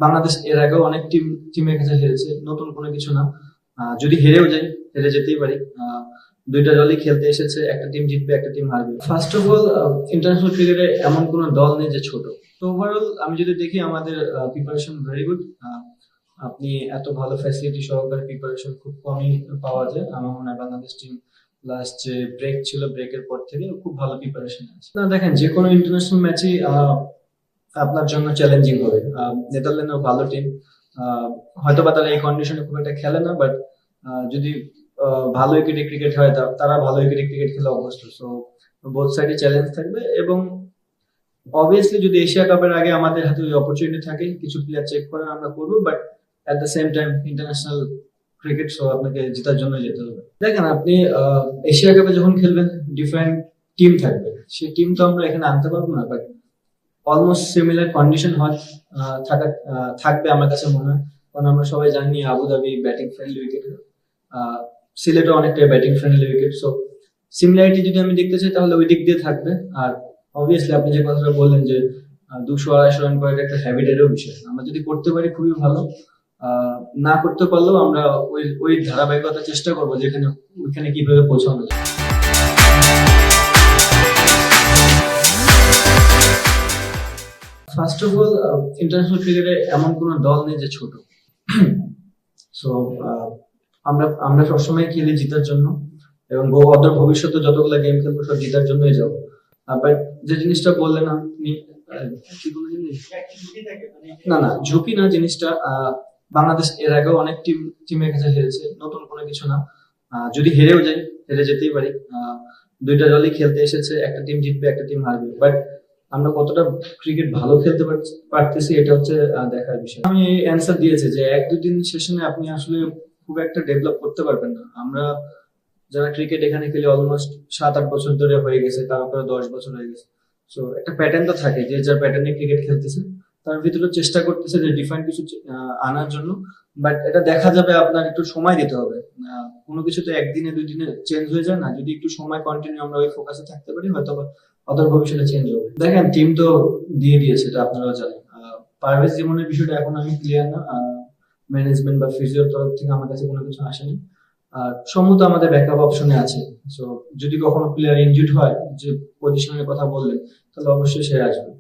বাংলাদেশ এর আগেও অনেক টিমের কাছে হেরেছে, নতুন কোনো কিছু না। যদি হেরেও যাই, হেরে যেতেই পারি। দুইটা দলই খেলতে এসেছে, একটা টিম জিতবে, একটা টিম হারবে। ফার্স্ট অফ অল, ইন্টারন্যাশনাল ক্রিকেটে এমন কোনো দল নেই যে ছোট। তো ওভারঅল আমি যদি দেখি, আমাদের প্রিপারেশন ভেরি গুড। আপনি এত ভালো ফ্যাসিলিটি সহকারে প্রিপারেশন খুব কমই পাওয়া যায়। আমার মনে হয় বাংলাদেশ টিম লাস্ট যে ব্রেক ছিল, ব্রেকের পর থেকে খুব ভালো প্রিপারেশন আছে। না, দেখেন, যে কোনো ইন্টারন্যাশনাল ম্যাচই আপনার জন্য চ্যালেঞ্জিং হবে। নেদারল্যান্ডও ভালো টিম। হয়তো বা তারা এই কন্ডিশনে খুব একটা খেলে না, বাট যদি ভালো উইকেটে ক্রিকেট হয়, তারা ভালো উইকেটে ক্রিকেট খেলে অভ্যস্ত। সো বোথ সাইডে চ্যালেঞ্জ থাকবে। এবং অবভিয়াসলি যদি এশিয়া কাপের আগে আমাদের হাতে ওই অপরচুনিটি থাকে কিছু প্লেয়ার চেক করার, আমরা করবো। But at the same time international cricket, so আপনাকে জেতার জন্য যেতে হবে। দেখেন, আপনি এশিয়া কাপে যখন খেলবেন, ডিফারেন্ট টিম থাকবে। সেই টিম তো আমরা এখানে আনতে পারবো না, বাট অলমোস্ট সিমিলার কন্ডিশন হয় থাকবে আমার কাছে মনে হয়। কারণ আমরা সবাই জানি আবুধাবি ব্যাটিং ফ্রেন্ডলি উইকেট, সিলেটও অনেকটা batting friendly wicket. So similarity যদি আমি দেখতে চাই, তাহলে ওই দিক দিয়ে থাকবে। আর অবভিয়াসলি আপনি যে কথাটা বললেন যে 200-250 রান করার একটা হ্যাবিটেরও বিষয়, আমরা যদি করতে পারি খুবই ভালো। না করতে পারলেও আমরা ওই ধারাবাহিকতা চেষ্টা করবো, যেখানে ওইখানে কিভাবে পৌঁছানো যায়। ফার্স্ট অফ অল, ইন্টারন্যাশনাল ক্রিকেটে এমন কোনো দল নেই যে ছোট। সো আমরা আমরা সবসময় খেলি জিতার জন্য, এবং অদূর ভবিষ্যতে যতগুলো গেম খেলবো সব জিতার জন্যই যাবো। বাট যে জিনিসটা বললেন আপনি, কি বললেন, না না, ঝুঁকি না জিনিসটা। বাংলাদেশ এর আগেও অনেক টিমের কাছে হেরেছে, নতুন কোনো কিছু না। যদি হেরেও যাই, হেরে যেতেই পারি। দুইটা দলই খেলতে এসেছে, একটা টিম জিতবে, একটা টিম হারবে। বাট আমরা কতটা ক্রিকেট ভালো খেলতে পারতেছি, এটা হচ্ছে দেখার বিষয়। আমি এই অ্যান্সার দিয়েছি যে 1-2 দিন সেশনে আপনি আসলে খুব একটা ডেভেলপ করতে পারবেন না। আমরা যারা ক্রিকেট এখানে খেলি অলমোস্ট 7-8 বছর ধরে হয়ে গেছে, তারপরে 10 বছর হয়ে গেছে। সো একটা প্যাটার্ন তো থাকে, যে যার প্যাটার্নে ক্রিকেট খেলতেছে, তার ভিতরে চেষ্টা করতেছে যে ডিফারেন্ট কিছু আনার জন্য। বাট এটা দেখা যাবে, আপনার একটু সময় দিতে হবে। কোনো কিছু তো 1 দিনে 2 দিনে চেঞ্জ হয়ে যায় না। যদি একটু সময় কন্টিনিউ আমরা ওই ফোকাসে থাকতে পারি, হয়তো অদূর ভবিষ্যতে চেঞ্জ হবে। দেখেন, টিম তো দিয়ে দিয়েছে, এটা আপনারাও জানেন। পারভেজ জীবনের বিষয়টা এখন আমি ক্লিয়ার না। ম্যানেজমেন্ট বা ফিজিওর তরফ থেকে আমার কাছে কোনো কিছু আসেনি। আর সম্ভবত আমাদের ব্যাকআপ অপশনে আছে। সো যদি কখনো প্লেয়ার ইনজুর্ড হয়, যে পজিশনের কথা বললেন, তাহলে অবশ্যই সে আসবে।